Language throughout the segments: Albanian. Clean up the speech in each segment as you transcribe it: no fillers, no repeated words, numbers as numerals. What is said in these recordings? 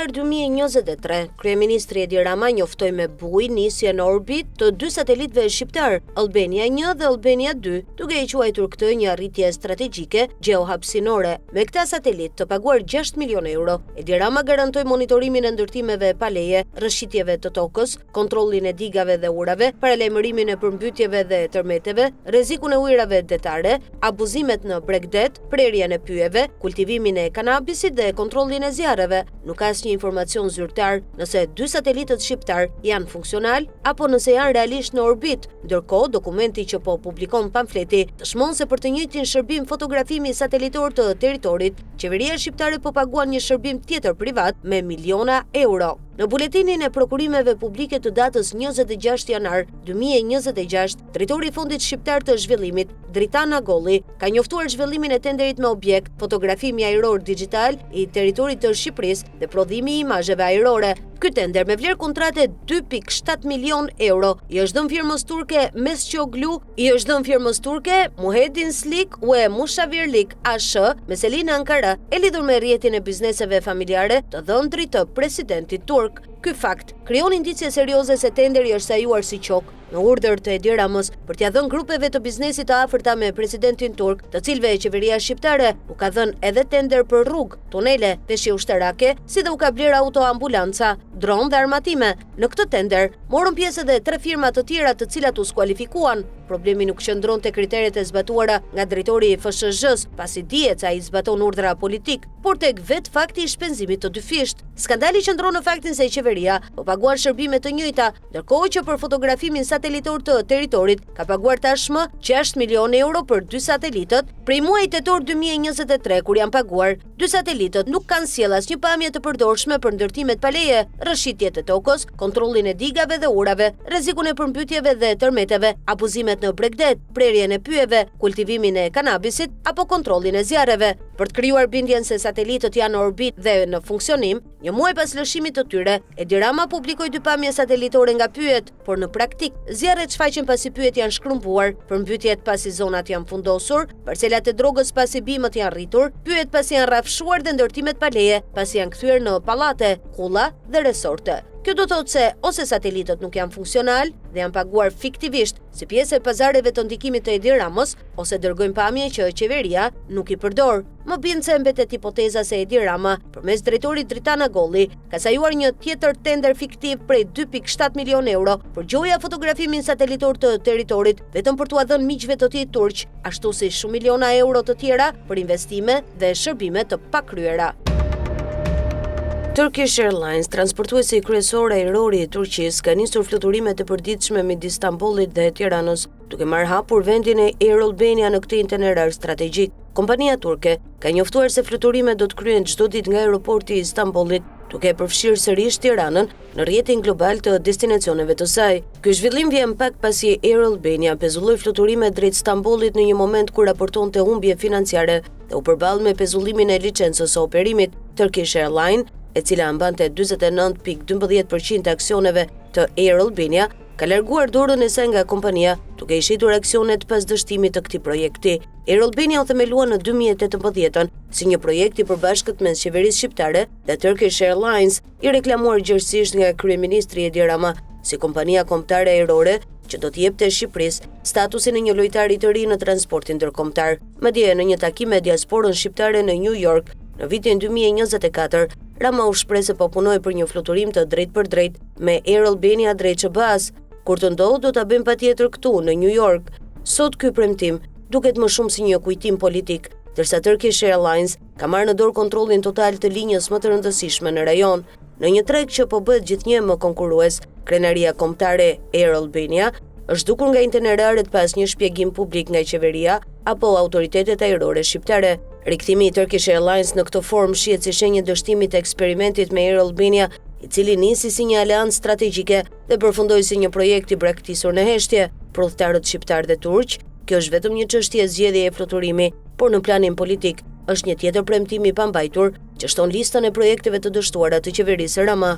janar 2023, kryeministri Edi Rama njoftoi me buj nisjen në orbit të dy satelitëve shqiptar, Albania 1 dhe Albania 2, duke i quajtur këtë një arritje strategjike gjeohapësinore. Me këta satelit të paguar 6 milion euro, Edi Rama garantoi monitorimin e ndërtimeve pa leje, rrëshqitjeve të tokës, kontrollin e digave dhe urave, paralajmërimin e përmbytjeve dhe tërmeteve, rrezikun e ujërave detare, abuzimet në bregdet, prerjen e pyjeve, kultivimin e kanabisit dhe kontrollin e zjarreve. Nuk ka asnjë informacion zyrtar nëse dy satelitët shqiptar janë funksional apo nëse janë realisht në orbit. Ndërkohë, dokumenti që po publikon pamfleti dëshmon se për të njëjtin shërbim fotografimi satelitor të territorit, qeveria shqiptare po paguan një shërbim tjetër privat me miliona euro. Në buletinin e prokurimeve publike të datës 26 janar 2026, drejtori i Fondit Shqiptar të Zhvillimit, Dritana Golli, ka njoftuar zhvillimin e tenderit me objekt fotografimi ajror digjital i territorit të Shqipërisë dhe prodhimi i imazheve ajrore. Ky tender me vlerë kontrate 2.7 milion euro i është dhënë firmës turke Mesçoglu, i është dhënë firmës turke Muhedin Slik ue Mushavirlik AŞ me Selina Ankara, e lidhur me rrjetin e bizneseve familjare të dhëndrit të presidentit turk. Ky fakt krijon indicie serioze se tenderi është sajuar si qok në urdhër të Edi Ramës për t'ia dhënë grupeve të biznesit të afërta me presidentin turk, të cilëve qeveria shqiptare u ka dhënë edhe tender për rrugë, tunele, peshje ushtarake, si dhe u ka bler autoambulanca, dron dhe armatime. Në këtë tender morën pjesë edhe 3 firma të tjera të cilat u skualifikuan. Problemi nuk qëndron te kriteret e zbatuara nga drejtori i FSHZ-s, pasi dihet se ai zbaton urdhra politik, por tek vet fakti i shpenzimit të dyfisht. Skandali qëndron në faktin se qeveria po paguan shërbime të njëjta, ndërkohë që për fotografimin satelitor të territorit ka paguar tashmë 6 milion euro për dy satelitët. Prej muajit tetor 2023, kur janë paguar, dy satelitët nuk kanë sjell asnjë pamje të përdorshme për ndërtimet pa leje, rrëshqitjet e tokës, kontrollin e digave dhe urave, rrezikun e përmbytjeve dhe tërmeteve, abuzimet në bregdet, prerjen e pyjeve, kultivimin e kanabisit apo kontrollin e zjarreve. Për të krijuar bindjen se satelitët janë në orbit dhe në funksionim, një muaj pas lëshimit të tyre, Edi Rama publikoi dy pamje satelitore nga pyjet, por në praktik zjarret shfaqen pasi pyjet janë shkrumbuar, përmbytjet pasi zonat janë fundosur, parcelat e drogës pasi bimët janë rritur, pyjet pasi janë rrafshuar dhe ndërtimet pa leje pasi janë kthyer në pallate, kulla dhe resorte. Kjo do thotë se ose satelitët nuk janë funksional dhe janë paguar fiktivisht si pjesë e pazareve të ndikimit të Edi Ramës, ose dërgojnë pamje që qeveria nuk i përdor. Më bën se mbetet hipoteza se Edi Rama, përmes drejtorit Dritana Golli, ka sajuar një tjetër tender fiktiv prej 2.7 milion euro për gjoja fotografimin satelitor të territorit, vetëm për t'u dhënë miqve të tij turq, ashtu si shumë miliona euro të tjera për investime dhe shërbime të pakryera. Turkish Airlines, transportuesi kryesor ajror i Turqisë, ka nisur fluturimet e përditshme midis Stambollit dhe Tiranës, duke marrë hapur vendin e Air Albania në këtë itinerar strategjik. Kompania turke ka njoftuar se fluturimet do të kryhen çdo ditë nga aeroporti i Stambollit, duke përfshirë sërish Tiranën në rrjetin global të destinacioneve të saj. Ky zhvillim vjen pak pasi Air Albania pezulloi fluturimet drejt Stambollit në një moment kur raportonte humbje financiare dhe u përball me pezullimin e licencës së operimit. Turkish Airlines, e cila mbante 49.12% të aksioneve të Air Albania, ka larguar dorën e saj nga kompania, duke i shitur aksionet pas dështimit të këtij projekti. Air Albania u themelua në 2018 si një projekt i përbashkët mes qeverisë shqiptare dhe Turkish Airlines, i reklamuar gjërësisht nga kryeministri Edi Rama si kompania kombëtare ajrore që do të jepte Shqipërisë statusin e një lojtari të ri në transportin ndërkombëtar. Madje në një takim me diasporën shqiptare në New York në vitin 2024, Rama u shpreh se po punoi për një fluturim të drejt për drejt me Air Albania drejt Shqipërisë. Kur të ndodhë, do ta bëjmë patjetër këtu në New York. Sot ky premtim duket më shumë si një kujtim politik, ndërsa Turkish Airlines ka marrë në dorë kontrollin total të linjës më të rëndësishme në rajon. Në një treg që po bëhet gjithnjë më konkurrues, krenaria kombëtare Air Albania është dukur nga itineraret pas një shpjegim publik nga qeveria apo autoritetet ajrore shqiptare. Rikthimi i Turkish Airlines në këtë formë shihet si shenjë dështimi të eksperimentit me Air Albania, i cili nisi si një aleancë strategjike dhe përfundoi si një projekt i braktisur në heshtje. Për udhëtarët shqiptar dhe turq, kjo është vetëm një çështje zgjedhjeje e fluturimi, por në planin politik është një tjetër premtim i pambajtur që shton listën e projekteve të dështuara të qeverisë Rama.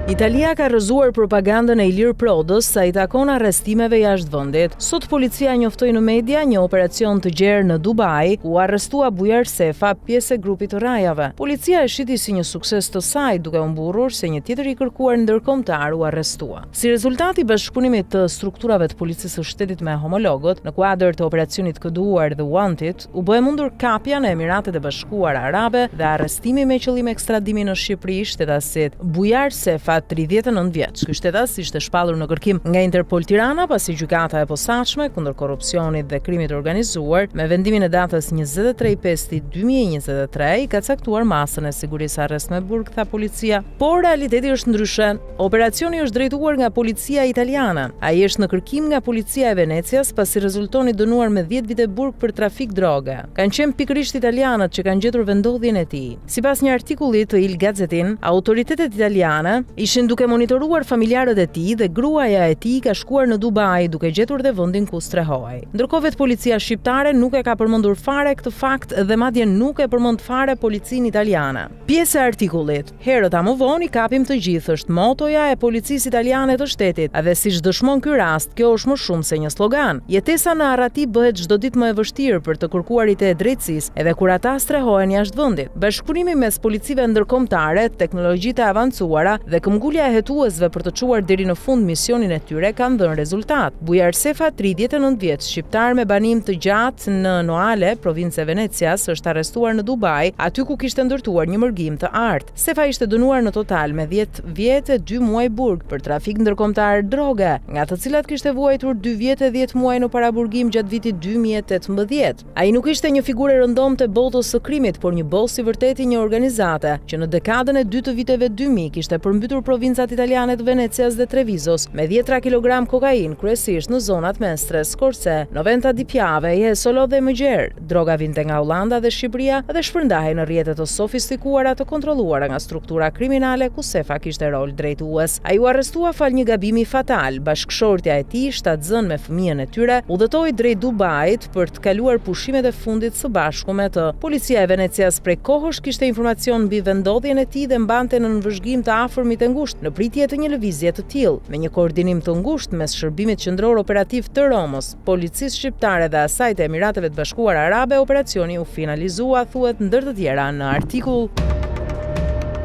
Italia ka rrëzuar propagandën e Ilir Prodës sa i takon arrestimeve jashtë vendit. Sot policia njoftoi në media një operacion të gjerë në Dubai, ku arrestua Bujar Sefa, pjesë e grupit të rajave. Policia e shiti si një sukses të saj, duke u mburur se një tjetër i kërkuar ndërkombëtar u arrestua. Si rezultat i bashkëpunimit të strukturave të policisë së shtetit me homologët, në kuadër të operacionit këduar The Wanted, u bë mundur kapja në Emiratet e Bashkuara Arabe dhe arrestimi me qëllim ekstradimi në Shqipëri shtetasit Bujar Sefa, 39 vjeç. Ky shtetas ishte shpallur në kërkim nga Interpol Tirana pasi gjykata e posaçme kundër korrupsionit dhe krimit organizuar me vendimin e datës 23/5/2023 i ka caktuar masën e sigurisë arrest me burg, tha policia. Por realiteti është ndryshe. Operacioni është drejtuar nga policia italiane. Ai është në kërkim nga policia e Venecias pasi rezultoni dënuar me 10 vite burg për trafik droge. Kanë qenë pikërisht italianët që kanë gjetur vendodhjen e tij. Sipas një artikulli të Il Gazettin, autoritetet italiane ishin duke monitoruar familjarët e tij dhe gruaja e tij ka shkuar në Dubai duke gjetur dhe vendin ku strehohej. Ndërkohë vetë policia shqiptare nuk e ka përmendur fare këtë fakt dhe madje nuk e përmend fare policinë italiane. Pjesë e artikullit: herët a më vonë i kapim të gjithë është motoja e policisë italiane të shtetit, dhe siç dëshmon ky rast, kjo është më shumë se një slogan. Jetesa në arrati bëhet çdo ditë më e vështirë për të kërkuarit e drejtësisë, edhe kur ata strehohen jashtë vendit. Bashkëpunimi mes policive ndërkombëtare, teknologjitë e avancuara dhe këmbgulja e hetuesve për të çuar deri në fund misionin e tyre kanë dhënë rezultat. Bujar Sefa, 39 vjeç, shqiptar me banim të gjatë në Noale, provincë e Venecias, është arrestuar në Dubai, aty ku kishte ndërtuar një mërgim të artë. Sefa ishte dënuar në total me 10 vjet e 2 muaj burg për trafik ndërkombëtar droge, nga të cilat kishte vuajtur 2 vjet e 10 muaj në paraburgim gjatë vitit 2018. Ai nuk ishte një figurë rëndom të botës së krimit, por një bos i vërtet i një organizate që në dekadën e dytë të viteve 2000 kishte përmbytur provincat italiane të Venecias dhe Trevizos me 10 kg kokain, kryesisht në zonat Mestre, Scorse, Noventa di Piave, Jesolo dhe Mëgjer. Droga vinte nga Hollanda dhe Shqipëria dhe shpërndahej në rrjete të sofistikuara të kontrolluara nga struktura kriminale ku Sefa kishte rol drejtues. Ai u arrestua fal një gabimi fatal. Bashkëshortja e tij, shtatzën me fëmijën e tyre, udhëtoi drejt Dubait për të kaluar pushimet e fundit së bashku me të. Policia e Venecias prej kohësh kishte informacion mbi vendodhjen e tij dhe mbante në nënvëzhgim të afërmit e ngushtë në pritje të një lëvizje të tillë. Me një koordinim të ngushtë mes Shërbimit Qendror Operativ të Romës, Policisë Shqiptare dhe asaj të Emirateve të Bashkuara Arabe, operacioni u finalizua, thuhet ndër të tjera në artikull.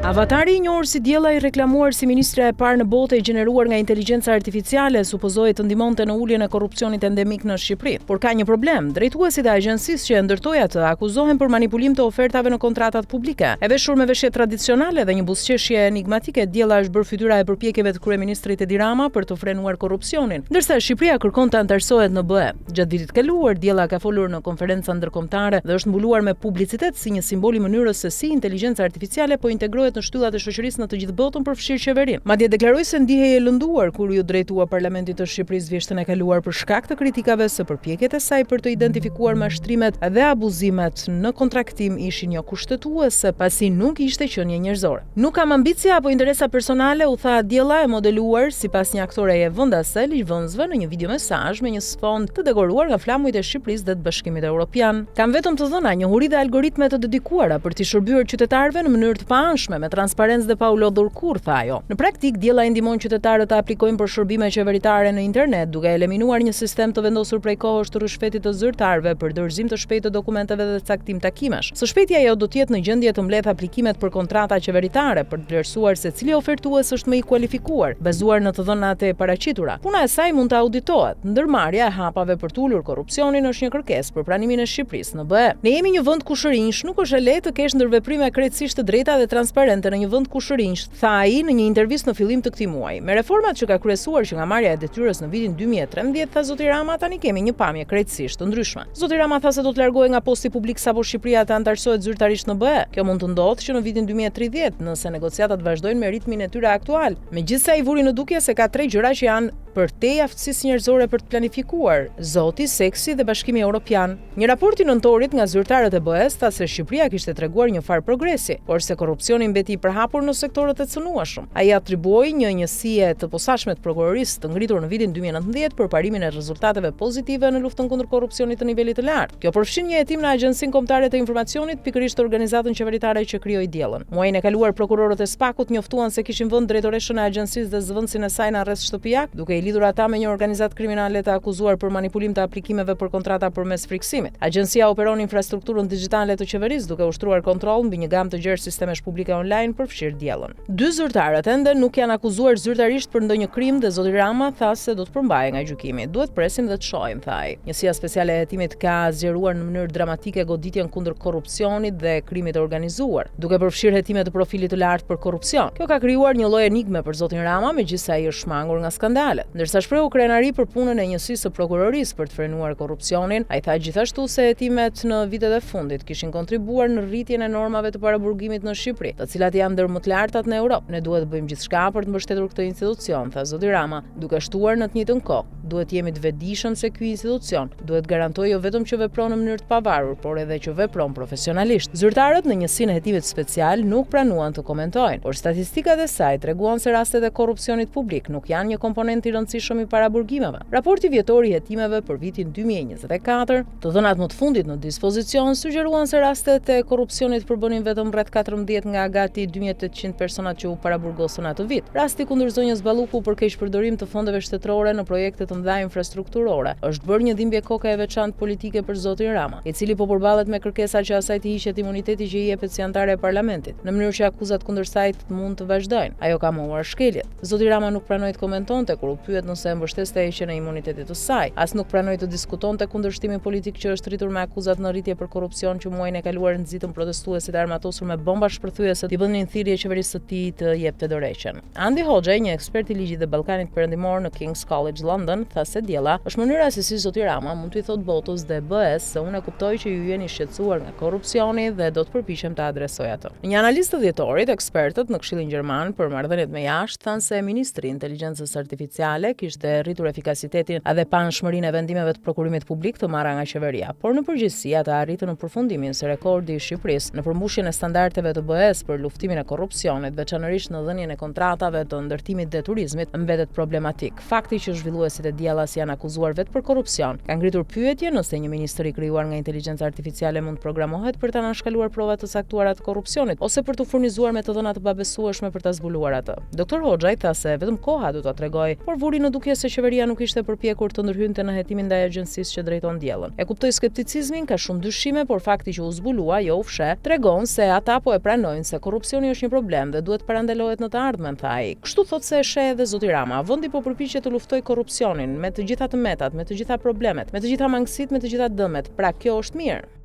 Avatari i njohur si Diella, i reklamuar si ministra e parë në botë e gjeneruar nga inteligjenca artificiale, supozohet të ndihmonte në uljen e korrupsionit endemik në Shqipëri. Por ka një problem. Drejtuesit e agjencisë që e ndërtoi atë akuzohen për manipulim të ofertave në kontratat publike. E veshur me veshje tradicionale dhe një buzëqeshje enigmatike, Diella është bërë fytyra e përpjekjeve të kryeministrit Edi Rama për të frenuar korrupsionin, ndërsa Shqipëria kërkon të antarësohet në BE. Gjatë vitit kaluar, Diella ka folur në konferenca ndërkombëtare dhe është mbuluar me publicitet si një simbol i mënyrës se si inteligjenca artificiale po integrohet në shtyllat e shoqërisë në të gjithë botën përfshirë qeverinë. Madje deklaroi se ndihej e lënduar kur u drejtua Parlamentit të Shqipërisë vjeshtën e kaluar për shkak të kritikave se përpjekjet e saj për të identifikuar mashtrimet dhe abuzimet në kontraktim ishin jo kushtetuese pasi nuk ishte qenie njerëzore. Nuk kam ambicie apo interesa personale, u tha Diella, e modeluar sipas një aktoreje vendase ligjvënësve në një videomesazh me një sfond të dekoruar nga flamujt e Shqipërisë dhe të Bashkimit Evropian. Kam vetëm të dhëna njohuri dhe algoritme të dedikuara për t'i shërbyer qytetarëve në mënyrë të paanshme me transparencë dhe pa u lodhur kurrë, tha ajo. Në praktik, Diella i ndihmon qytetarët të aplikojnë për shërbime qeveritare në internet, duke eliminuar një sistem të vendosur prej kohësh të rrëshfetit të zyrtarëve për dorëzim të shpejtë të dokumenteve dhe caktim takimesh. Së shpejti ajo do të jetë në gjendje të mbledh aplikimet për kontrata qeveritare për të vlerësuar se cili ofertues është më i kualifikuar, bazuar në të dhënat e paraqitura. Puna e saj mund të auditohet. Ndërmarrja e hapave për të ulur korrupsionin është një kërkesë për pranimin e Shqipërisë në BE. Ne jemi një vend ku shërinj, nuk është e lehtë të kesh ndërveprime krejtësisht të drejta dhe transparente në një vend ku shërinj, tha ai në një intervistë në fillim të këtij muaji. Me reformat që ka kryesuar që nga marrja e detyrës në vitin 2013, tha zoti Rama, tani kemi një pamje krejtësisht të ndryshme. Zoti Rama tha se do të largohej nga posti publik sapo Shqipëria të antarësohet zyrtarisht në BE. Kjo mund të ndodhë që në vitin 2030, nëse negociatat vazhdojnë me ritmin e tyre aktual. Megjithëse ai vuri në dukje se ka 3 gjëra që janë për te aftësisë njerëzore për të planifikuar, zoti, seksi dhe Bashkimi Evropian. Një raport i nëntorit nga zyrtarët e BE-s tha se Shqipëria kishte treguar një farë progresi, por se korrupsioni mbeti i përhapur në sektorët e cënueshëm. Ai atribuoi një njësie të posaçme të prokurorisë të ngritur në vitin 2019 për parimin e rezultateve pozitive në luftën kundër korrupsionit të nivelit të lartë. Kjo përfshin një hetim në Agjencinë Kombëtare të Informacionit, pikërisht organizatën qeveritare që krijoi diellën. Muajin e kaluar prokurorët e SPAK-ut njoftuan se kishin vënë drejtoreshën e agjencisë dhe zëvendësin e saj në arrest shtëpiak, duke i lidhur ata me një organizatë kriminale të akuzuar për manipulim të aplikimeve për kontrata përmes friksimit. Agjencia operon infrastrukturën digjitale të qeverisë duke ushtruar kontroll mbi një gamë të gjerë sistemesh publike online për fshir diellën. Dy zyrtarët ende nuk janë akuzuar zyrtarisht për ndonjë krim dhe zoti Rama tha se do të përmbahet nga gjykimi. Duhet presim dhe të shohim, thaj. Njësia speciale e hetimit ka zgjeruar në mënyrë dramatike goditjen kundër korrupsionit dhe krimit të organizuar, duke përfshirë hetime të profilit të lartë për korrupsion. Kjo ka krijuar një lloj enigme për zotin Rama, megjithëse ai është shmangur nga skandalet. Ndërsa shprehu krenari për punën e njësisë së prokurorisë për të frenuar korrupsionin, ai tha gjithashtu se hetimet në vitet e fundit kishin kontribuar në rritjen e normave të paraburgimit në Shqipëri, të cilat janë ndër më të lartat në Europë. Ne duhet të bëjmë gjithçka për të mbështetur këtë institucion, tha zoti Rama, duke shtuar në të njëjtën kohë. Duhet jemi të vetëdijshëm se ky institucion duhet garantojë jo vetëm që vepron në mënyrë të pavarur, por edhe që vepron profesionalisht. Zyrtarët në njësinë e hetimit special nuk pranuan të komentojnë, por statistikat e saj treguan se rastet e korrupsionit publik nuk janë një komponent i rëndësishëm i paraburgimeve. Raporti vjetor i hetimeve për vitin 2024, të dhënat më të fundit në dispozicion, sugjeruan se rastet e korrupsionit përbënin vetëm rreth 14 nga gati 2800 personat që u paraburgosën atë vit. Rasti kundër zonjës Balluku për keqpërdorim të fondeve shtetërore në projekte të mëdha infrastrukturore është bërë një dhimbje koke e veçantë politike për zotin Rama, i cili po përballet me kërkesa që asaj të hiqet imuniteti që i jepet si anëtare e parlamentit, në mënyrë që akuzat kundër saj mund të vazhdojnë. Ajo ka mohuar shkeljet. Zoti Rama nuk pranoi të komentonte kur u pyet nëse e mbështeste heqjen e imunitetit të saj, as nuk pranoi të diskutonte kundërshtimin politik që është rritur me akuzat në rritje për korrupsion që muajin e kaluar nxitën protestuesit armatosur me bomba shpërthyese të bënin thirrje qeverisë së tij të jepte dorëheqjen. Andy Hoxha, një ekspert i ligjit dhe Ballkanit Perëndimor në King's College London, tha se diella është mënyra se si zoti Rama mund t'i thotë botës dhe BE-s se unë e kuptoj që ju jeni shqetësuar nga korrupsioni dhe do të përpiqem ta adresoj atë. Një analistë të dhjetorit, ekspertët në Këshillin Gjerman për marrëdhëniet me jashtë thanë se Ministri i Inteligjencës Artificiale kishte rritur efikasitetin dhe panshmërinë e vendimeve të prokurimit publik të marra nga qeveria, por në përgjithësi ata arritën në përfundimin se rekordi i Shqipërisë në përmbushjen e standardeve të BE-s për luftimin e korrupsionit, veçanërisht në dhënien e kontratave të ndërtimit dhe turizmit, mbetet problematik. Fakti që zhvilluesit e diellas janë akuzuar vetë për korrupsion ka ngritur pyetje nëse një ministër i krijuar nga inteligjenca artificiale mund të programohet për ta anashkaluar prova të saktuara të korrupsionit ose për të furnizuar me të dhëna të pabesueshme për ta zbuluar atë. Dr. Hoxha tha se vetëm koha do ta tregojë, por vuri në dukje se qeveria nuk ishte përpjekur të ndërhynte në hetimin ndaj agjencisë që drejton diellën. E kuptoi skepticizmin, ka shumë dyshime, por fakti që u zbulua jo u fsheh, tregon se ata po e pranojnë se korrupsioni është një problem dhe duhet parandalohet në të ardhmen, tha ai. Kështu thotë se e sheh edhe zoti Rama, vendi po përpiqet të luftojë korrupsionin me të gjitha tmetat, me të gjitha problemet, me të gjitha mangësitë, me të gjitha dëmet. Pra kjo është mirë.